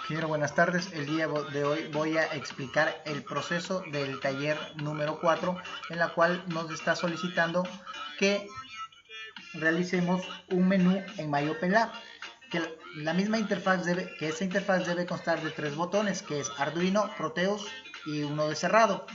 Ingeniero, buenas tardes. El día de hoy voy a explicar el proceso del taller número 4, en la cual nos está solicitando que realicemos un menú en MyOpenLab. Que la misma interfaz esa interfaz debe constar de 3 botones, que es Arduino, Proteus y uno de cerrado.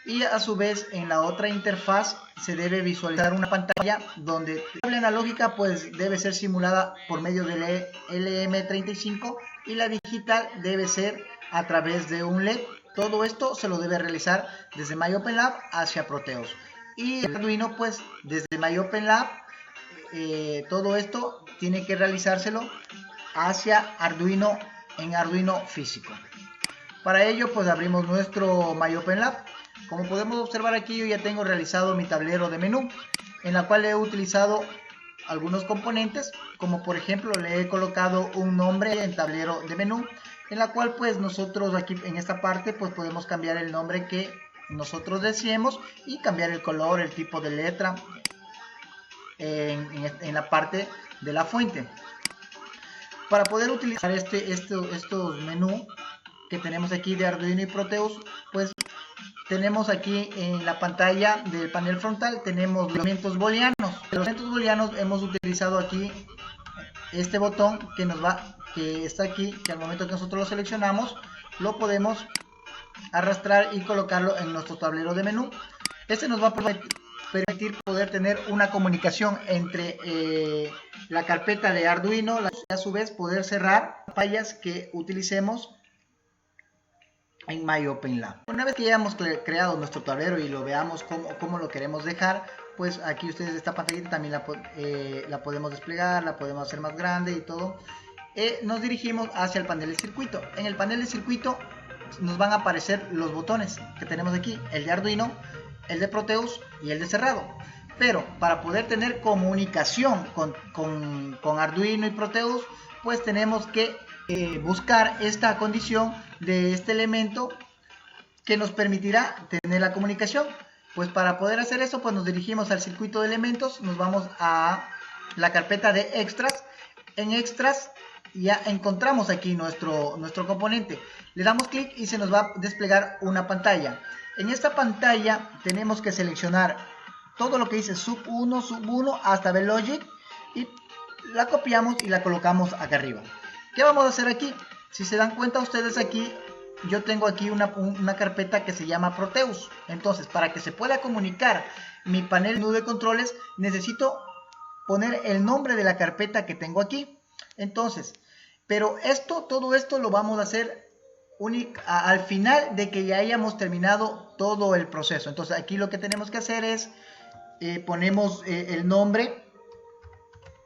Y a su vez en la otra interfaz se debe visualizar una pantalla donde la cable analógica pues debe ser simulada por medio del LM35 y la digital debe ser a través de un LED. Todo esto se lo debe realizar desde MyOpenLab hacia Proteus. Y Arduino pues desde MyOpenLab todo esto tiene que realizárselo hacia Arduino en Arduino físico. Para ello pues abrimos nuestro MyOpenLab. Como podemos observar aquí, yo ya tengo realizado mi tablero de menú, en la cual he utilizado algunos componentes, como por ejemplo le he colocado un nombre en tablero de menú, en la cual pues nosotros aquí en esta parte pues podemos cambiar el nombre que nosotros deseemos y cambiar el color, el tipo de letra en la parte de la fuente. Para poder utilizar estos menús que tenemos aquí de Arduino y Proteus, pues tenemos aquí en la pantalla del panel frontal, tenemos los elementos booleanos. Los elementos booleanos hemos utilizado aquí este botón que está aquí, que al momento que nosotros lo seleccionamos, lo podemos arrastrar y colocarlo en nuestro tablero de menú. Este nos va a permitir poder tener una comunicación entre la carpeta de Arduino y a su vez poder cerrar pantallas que utilicemos en MyOpenLab. Una vez que ya hemos creado nuestro tablero y lo veamos cómo lo queremos dejar, pues aquí ustedes esta pantallita también la podemos desplegar, la podemos hacer más grande y todo. Nos dirigimos hacia el panel de circuito. En el panel de circuito nos van a aparecer los botones que tenemos aquí, el de Arduino, el de Proteus y el de cerrado. Pero para poder tener comunicación con Arduino y Proteus, pues tenemos que buscar esta condición de este elemento que nos permitirá tener la comunicación. Pues para poder hacer eso, pues nos dirigimos al circuito de elementos, nos vamos a la carpeta de extras. En extras ya encontramos aquí nuestro componente, le damos clic y se nos va a desplegar una pantalla. En esta pantalla tenemos que seleccionar todo lo que dice sub 1 hasta VLogic y la copiamos y la colocamos acá arriba. ¿Qué vamos a hacer aquí? Si se dan cuenta ustedes aquí, yo tengo aquí una carpeta que se llama Proteus. Entonces, para que se pueda comunicar mi panel de controles, necesito poner el nombre de la carpeta que tengo aquí. Entonces, pero todo esto lo vamos a hacer al final de que ya hayamos terminado todo el proceso. Entonces, aquí lo que tenemos que hacer es, ponemos el nombre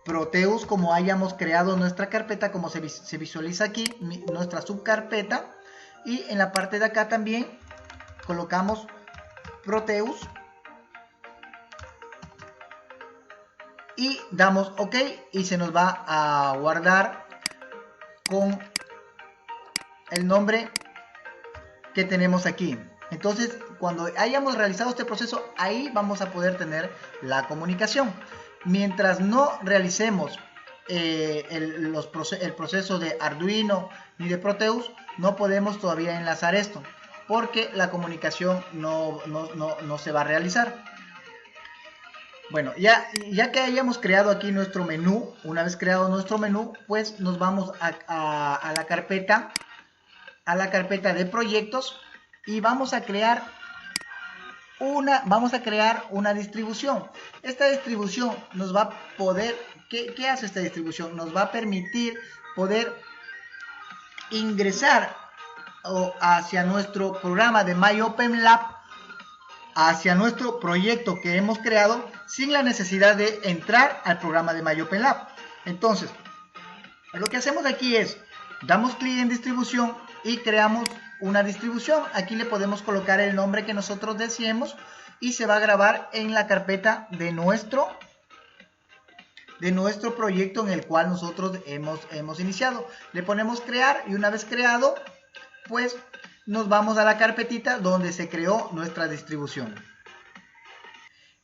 Proteus como hayamos creado nuestra carpeta, como se visualiza aquí, nuestra subcarpeta. Y en la parte de acá también colocamos Proteus y damos OK y se nos va a guardar con el nombre que tenemos aquí. Entonces, cuando hayamos realizado este proceso, ahí vamos a poder tener la comunicación. Mientras no realicemos el proceso de Arduino ni de Proteus, no podemos todavía enlazar esto, porque la comunicación no se va a realizar. Bueno, ya que hayamos creado aquí nuestro menú, una vez creado nuestro menú, pues nos vamos a la carpeta de proyectos y vamos a crear una distribución. Esta distribución nos va a poder, ¿qué hace esta distribución? Nos va a permitir poder ingresar hacia nuestro programa de MyOpenLab, hacia nuestro proyecto que hemos creado, sin la necesidad de entrar al programa de MyOpenLab. Entonces, lo que hacemos aquí es, damos clic en distribución y creamos una distribución. Aquí le podemos colocar el nombre que nosotros deseemos y se va a grabar en la carpeta de nuestro proyecto en el cual nosotros hemos iniciado. Le ponemos crear y una vez creado, pues nos vamos a la carpetita donde se creó nuestra distribución.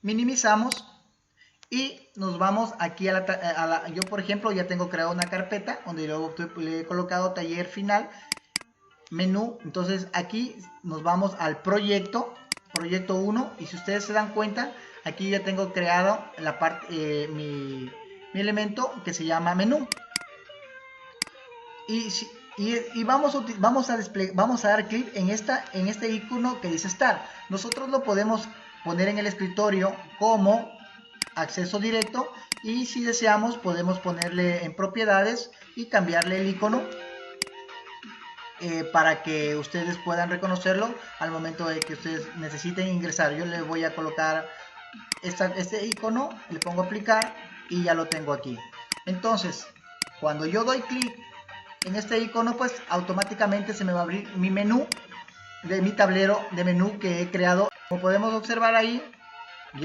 Minimizamos Y nos vamos aquí yo por ejemplo ya tengo creado una carpeta donde luego le he colocado taller final, menú. Entonces aquí nos vamos al proyecto 1, y si ustedes se dan cuenta, aquí ya tengo creado la parte, mi elemento que se llama menú. Y vamos a dar clic en este icono que dice Start. Nosotros lo podemos poner en el escritorio como acceso directo, y si deseamos podemos ponerle en propiedades y cambiarle el icono para que ustedes puedan reconocerlo al momento de que ustedes necesiten ingresar. Yo le voy a colocar este icono, le pongo aplicar y ya lo tengo aquí. Entonces, cuando yo doy clic en este icono, pues automáticamente se me va a abrir mi menú de mi tablero de menú que he creado. Como podemos observar ahí,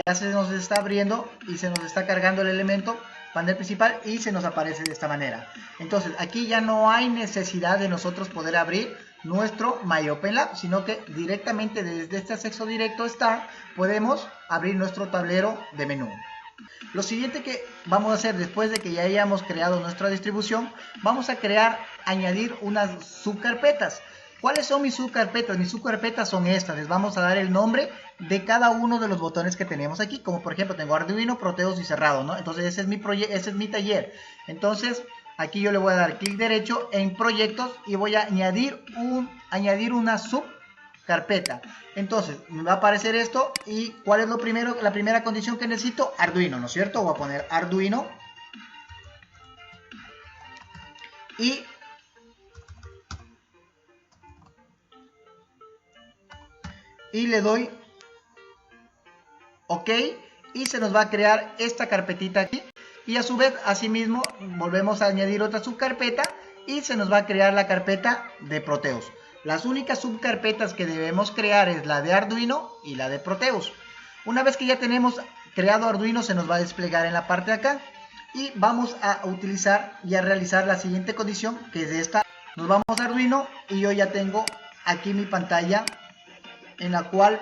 ya se nos está abriendo y se nos está cargando el elemento panel principal y se nos aparece de esta manera. Entonces aquí ya no hay necesidad de nosotros poder abrir nuestro MyOpenLab, sino que directamente desde este acceso directo podemos abrir nuestro tablero de menú. Lo siguiente que vamos a hacer después de que ya hayamos creado nuestra distribución, vamos a añadir unas subcarpetas. ¿Cuáles son mis subcarpetas? Mis subcarpetas son estas. Les vamos a dar el nombre de cada uno de los botones que tenemos aquí. Como por ejemplo tengo Arduino, Proteus y cerrado, ¿no? Entonces ese es mi taller. Entonces aquí yo le voy a dar clic derecho en proyectos y voy a añadir una subcarpeta. Entonces me va a aparecer esto. ¿Y cuál es la primera condición que necesito? Arduino, ¿no es cierto? Voy a poner Arduino. Y le doy OK, y se nos va a crear esta carpetita aquí, y a su vez asimismo volvemos a añadir otra subcarpeta y se nos va a crear la carpeta de Proteus. Las únicas subcarpetas que debemos crear es la de Arduino y la de Proteus. Una vez que ya tenemos creado Arduino, se nos va a desplegar en la parte de acá y vamos a utilizar y a realizar la siguiente condición, que es esta. Nos vamos a Arduino y yo ya tengo aquí mi pantalla en la cual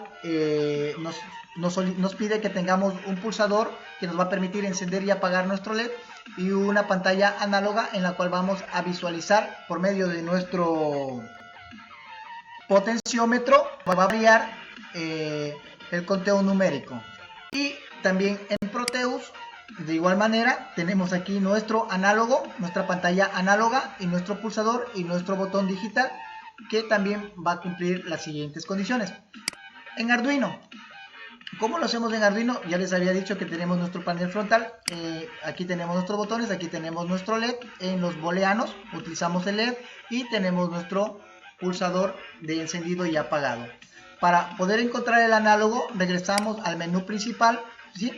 nos pide que tengamos un pulsador que nos va a permitir encender y apagar nuestro LED, y una pantalla análoga en la cual vamos a visualizar por medio de nuestro potenciómetro, va a variar el conteo numérico. Y también en Proteus de igual manera tenemos aquí nuestro análogo, nuestra pantalla análoga y nuestro pulsador y nuestro botón digital, que también va a cumplir las siguientes condiciones. En Arduino, ¿cómo lo hacemos en Arduino? Ya les había dicho que tenemos nuestro panel frontal, aquí tenemos nuestros botones, aquí tenemos nuestro LED, en los booleanos utilizamos el LED y tenemos nuestro pulsador de encendido y apagado. Para poder encontrar el análogo regresamos al menú principal, ¿sí?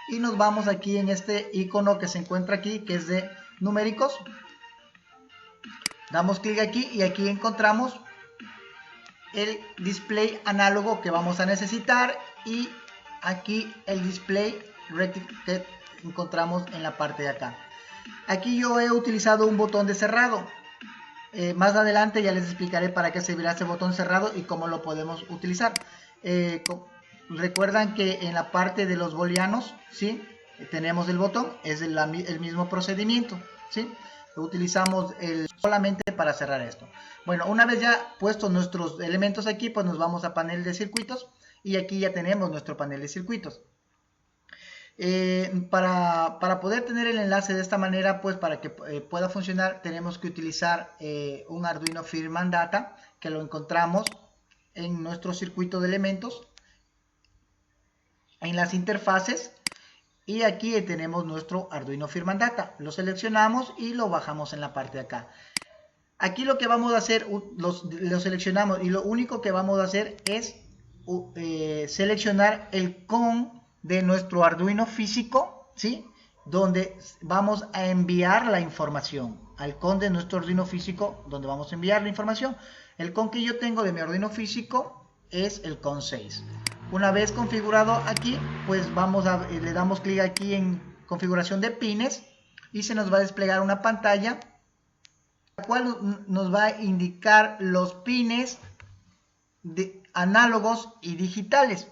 Y nos vamos aquí en este icono que se encuentra aquí, que es de numéricos. Damos clic aquí y aquí encontramos el display análogo que vamos a necesitar, y aquí el display que encontramos en la parte de acá. Aquí yo he utilizado un botón de cerrado. Más adelante ya les explicaré para qué servirá este botón cerrado y cómo lo podemos utilizar. Recuerdan que en la parte de los booleanos, ¿sí? Tenemos el botón, es el mismo procedimiento, ¿sí? Lo utilizamos solamente para cerrar esto. Bueno, una vez ya puestos nuestros elementos aquí, pues nos vamos a panel de circuitos, y aquí ya tenemos nuestro panel de circuitos. Para poder tener el enlace de esta manera, pues para que pueda funcionar, tenemos que utilizar un Arduino Firmware Data, que lo encontramos en nuestro circuito de elementos, en las interfaces, y aquí tenemos nuestro Arduino Firmware Data. Lo seleccionamos y lo bajamos en la parte de acá. Aquí lo que vamos a hacer, lo seleccionamos, y lo único que vamos a hacer es seleccionar el CON de nuestro Arduino físico, ¿sí? Donde vamos a enviar la información, al CON de nuestro Arduino físico, donde vamos a enviar la información. El CON que yo tengo de mi Arduino físico es el CON 6. Una vez configurado aquí, pues le damos clic aquí en configuración de pines, y se nos va a desplegar una pantalla, la cual nos va a indicar los pines análogos y digitales.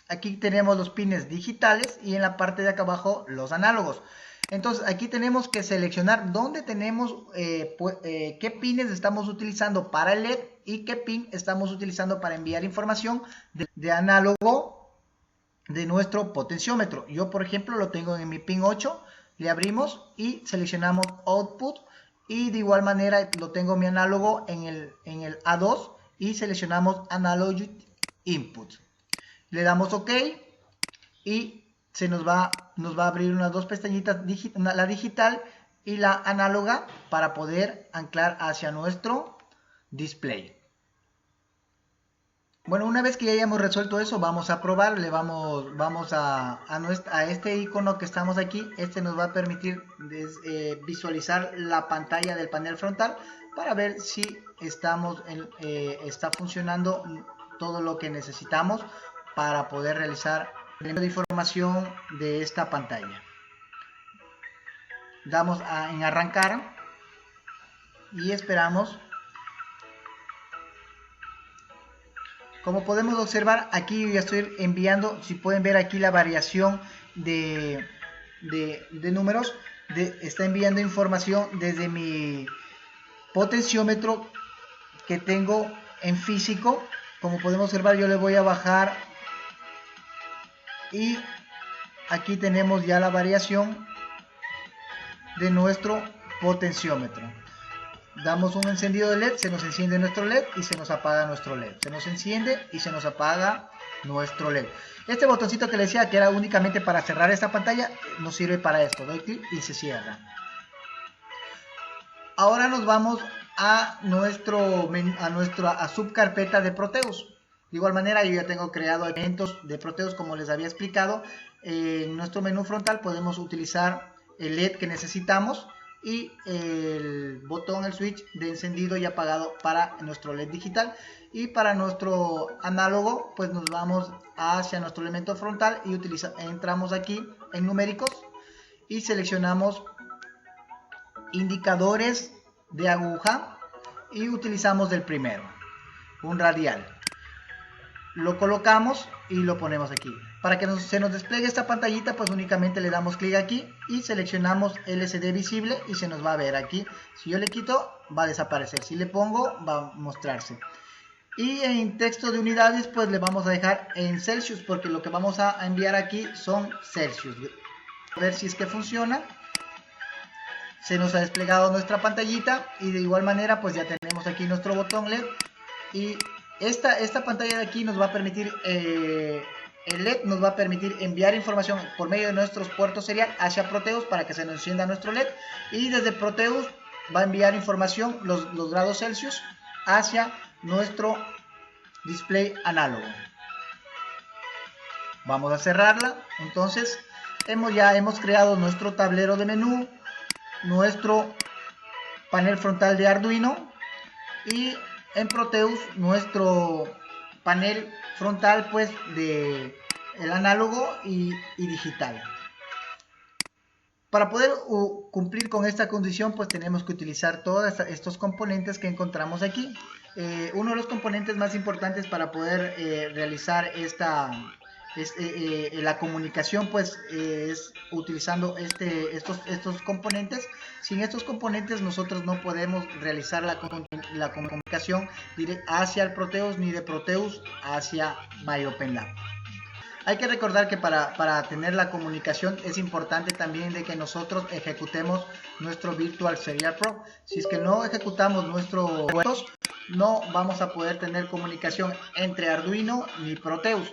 aquí tenemos los pines digitales y en la parte de acá abajo los análogos. Entonces aquí tenemos que seleccionar dónde tenemos, qué pines estamos utilizando para el LED y qué pin estamos utilizando para enviar información de análogo de nuestro potenciómetro. Yo por ejemplo lo tengo en mi pin 8, le abrimos y seleccionamos Output y de igual manera lo tengo mi análogo en el A2 y seleccionamos Analog Input. Le damos OK y nos va a abrir unas dos pestañitas, la digital y la análoga, para poder anclar hacia nuestro display. Bueno, una vez que ya hayamos resuelto eso, vamos a probar. Le vamos a este icono que estamos aquí. Este nos va a permitir visualizar la pantalla del panel frontal para ver si está funcionando todo lo que necesitamos para poder realizar de información de esta pantalla. Damos en arrancar y esperamos. Como podemos observar, aquí ya estoy enviando, si pueden ver aquí la variación de números, está enviando información desde mi potenciómetro que tengo en físico. Como podemos observar, yo le voy a bajar y aquí tenemos ya la variación de nuestro potenciómetro. Damos un encendido de LED, se nos enciende nuestro LED y se nos apaga nuestro LED. Se nos enciende y se nos apaga nuestro LED. Este botoncito que les decía que era únicamente para cerrar esta pantalla, nos sirve para esto. Doy clic y se cierra. Ahora nos vamos a nuestra subcarpeta de Proteus. De igual manera, yo ya tengo creado elementos de Proteus, como les había explicado. En nuestro menú frontal podemos utilizar el LED que necesitamos y el botón, el switch de encendido y apagado para nuestro LED digital. Y para nuestro análogo, pues nos vamos hacia nuestro elemento frontal y entramos aquí en numéricos y seleccionamos indicadores de aguja y utilizamos el primero, un radial. Lo colocamos y lo ponemos aquí. Para que se nos despliegue esta pantallita, pues únicamente le damos clic aquí y seleccionamos LCD visible y se nos va a ver aquí. Si yo le quito, va a desaparecer. Si le pongo, va a mostrarse. Y en texto de unidades, pues le vamos a dejar en Celsius, porque lo que vamos a enviar aquí son Celsius. A ver si es que funciona. Se nos ha desplegado nuestra pantallita y de igual manera, pues ya tenemos aquí nuestro botón LED. Y esta pantalla de aquí nos va a permitir, el LED nos va a permitir enviar información por medio de nuestros puertos serial hacia Proteus para que se nos encienda nuestro LED. Y desde Proteus va a enviar información, los grados Celsius, hacia nuestro display análogo. Vamos a cerrarla. Entonces ya hemos creado nuestro tablero de menú, nuestro panel frontal de Arduino y en Proteus nuestro panel frontal, pues, de el análogo y digital. Para poder cumplir con esta condición, pues tenemos que utilizar todos estos componentes que encontramos aquí. Uno de los componentes más importantes para poder realizar la comunicación, pues es utilizando estos componentes. Sin estos componentes nosotros no podemos realizar la comunicación hacia el Proteus ni de Proteus hacia MyOpenLab. Hay que recordar que para tener la comunicación es importante también de que nosotros ejecutemos nuestro Virtual Serial Pro. Si es que no ejecutamos nuestros puertos, no vamos a poder tener comunicación entre Arduino ni Proteus.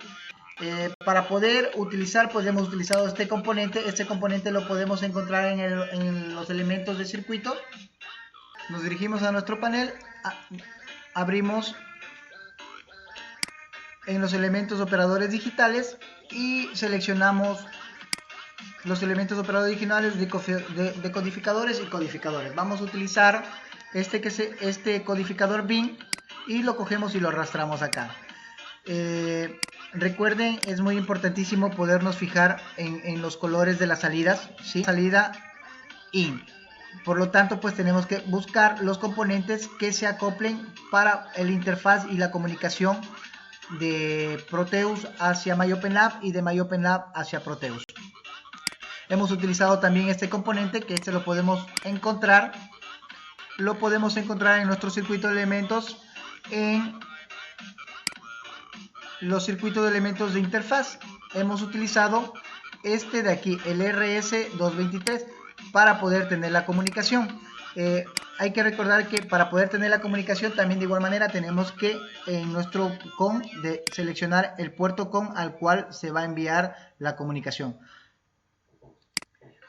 Para poder utilizar, pues hemos utilizado este componente lo podemos encontrar en los elementos de circuito. Nos dirigimos a nuestro panel, abrimos en los elementos operadores digitales y seleccionamos los elementos operadores digitales de codificadores y codificadores. Vamos a utilizar este codificador bin y lo cogemos y lo arrastramos acá. Recuerden, es muy importantísimo podernos fijar en los colores de las salidas, ¿sí? Salida in. Por lo tanto, pues tenemos que buscar los componentes que se acoplen para el interfaz y la comunicación de Proteus hacia MyOpenLab y de MyOpenLab hacia Proteus. Hemos utilizado también este componente, que este lo podemos encontrar en nuestro circuito de elementos, en los circuitos de elementos de interfaz. Hemos utilizado este de aquí, el RS223, para poder tener la comunicación. Hay que recordar que para poder tener la comunicación también de igual manera tenemos que en nuestro COM seleccionar el puerto COM al cual se va a enviar la comunicación.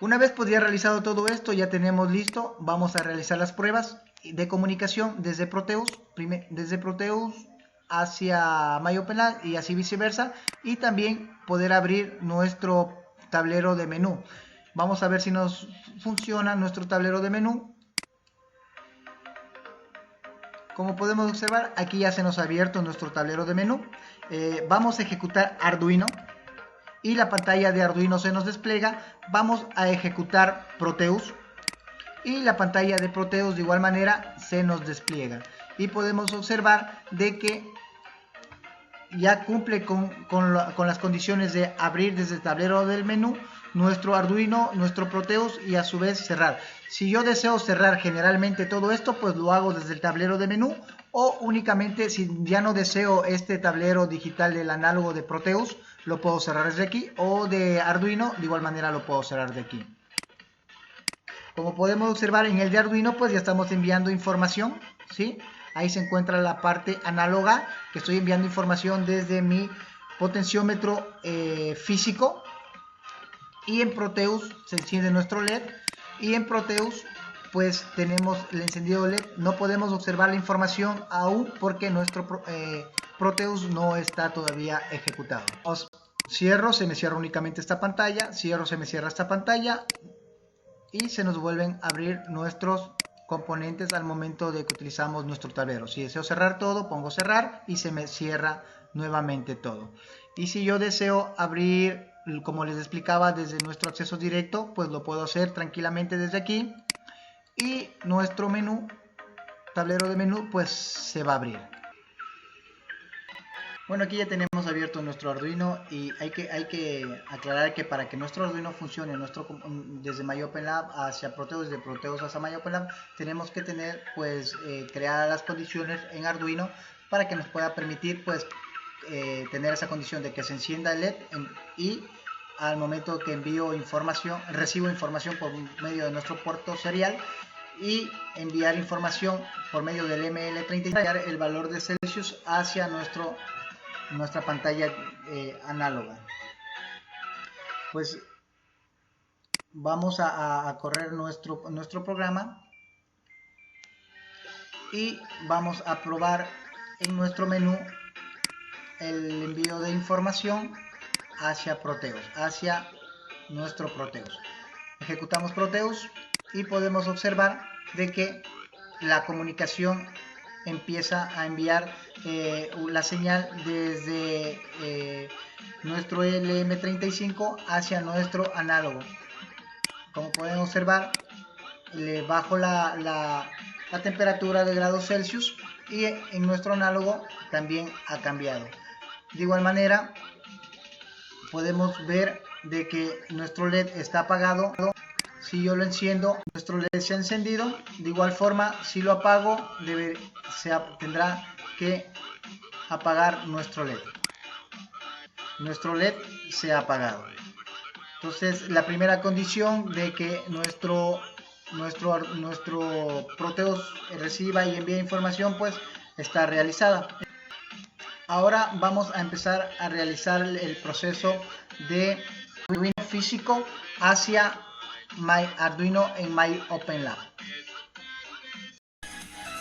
Una vez pues ya realizado todo esto, ya tenemos listo, vamos a realizar las pruebas de comunicación desde Proteus hacia MyOpenLab y así viceversa, y también poder abrir nuestro tablero de menú. Vamos a ver si nos funciona nuestro tablero de menú. Como podemos observar, aquí ya se nos ha abierto nuestro tablero de menú. Vamos a ejecutar Arduino y la pantalla de Arduino se nos despliega. Vamos a ejecutar Proteus y la pantalla de Proteus de igual manera se nos despliega. Y podemos observar de que ya cumple con las condiciones de abrir desde el tablero del menú nuestro Arduino, nuestro Proteus, y a su vez cerrar. Si yo deseo cerrar generalmente todo esto, pues lo hago desde el tablero de menú, o únicamente si ya no deseo este tablero digital del análogo de Proteus, lo puedo cerrar desde aquí, o de Arduino de igual manera lo puedo cerrar de aquí. Como podemos observar en el de Arduino, pues ya estamos enviando información, ¿sí? Ahí se encuentra la parte análoga, que estoy enviando información desde mi potenciómetro físico. Y en Proteus se enciende nuestro LED. Y en Proteus pues tenemos el encendido LED. No podemos observar la información aún porque nuestro Proteus no está todavía ejecutado. Cierro, se me cierra únicamente esta pantalla. Cierro, se me cierra esta pantalla. Y se nos vuelven a abrir nuestros componentes al momento de que utilizamos nuestro tablero. Si deseo cerrar todo, pongo cerrar y se me cierra nuevamente todo. Y si yo deseo abrir, como les explicaba, desde nuestro acceso directo, pues lo puedo hacer tranquilamente desde aquí. Y nuestro menú, tablero de menú, pues se va a abrir. Bueno, aquí ya tenemos abierto nuestro Arduino y hay que aclarar que para que nuestro Arduino funcione desde MyOpenLab hacia Proteus, desde Proteus hacia MyOpenLab, tenemos que tener pues crear las condiciones en Arduino para que nos pueda permitir pues tener esa condición de que se encienda el LED y al momento que recibo información por medio de nuestro puerto serial y enviar información por medio del ML30, el valor de Celsius hacia nuestra pantalla análoga. Pues vamos a correr nuestro programa y vamos a probar en nuestro menú el envío de información hacia Proteus, hacia nuestro Proteus. Ejecutamos Proteus y podemos observar de que la comunicación empieza a enviar la señal desde nuestro LM35 hacia nuestro análogo. Como pueden observar, le bajo la temperatura de grados Celsius y en nuestro análogo también ha cambiado. De igual manera podemos ver de que nuestro LED está apagado. Si yo lo enciendo, nuestro LED se ha encendido. De igual forma, si lo apago, tendrá que apagar nuestro LED. Nuestro LED se ha apagado. Entonces, la primera condición de que nuestro Proteus reciba y envíe información, pues está realizada. Ahora vamos a empezar a realizar el proceso de Arduino físico hacia Arduino en MyOpenLab.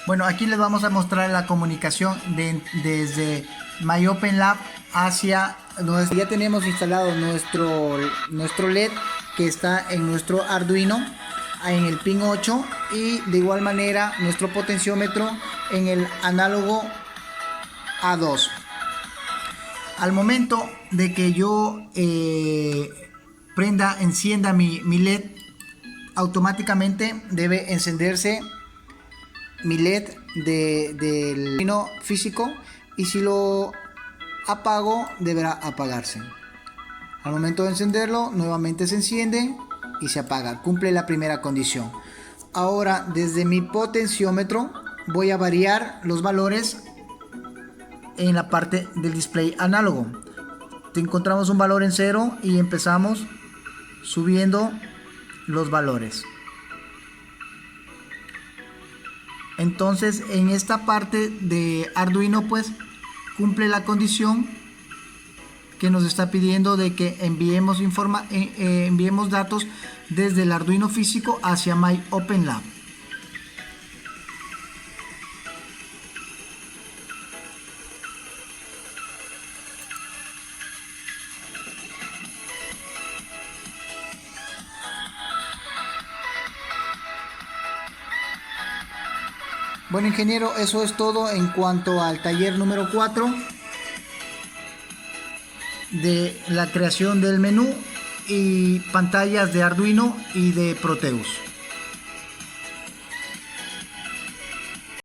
Bueno, aquí les vamos a mostrar la comunicación desde MyOpenLab hacia ya tenemos instalado nuestro LED que está en nuestro Arduino en el pin 8 y de igual manera nuestro potenciómetro en el análogo A2. Al momento de que yo encienda mi LED, automáticamente debe encenderse mi LED del Arduino físico, y si lo apago deberá apagarse. Al momento de encenderlo, nuevamente se enciende y se apaga. Cumple la primera condición. Ahora, desde mi potenciómetro, voy a variar los valores en la parte del display análogo. Encontramos un valor en 0 y empezamos subiendo los valores. Entonces, en esta parte de Arduino, pues cumple la condición que nos está pidiendo de que enviemos datos desde el Arduino físico hacia MyOpenLab. Bueno, ingeniero, eso es todo en cuanto al taller número 4 de la creación del menú y pantallas de Arduino y de Proteus.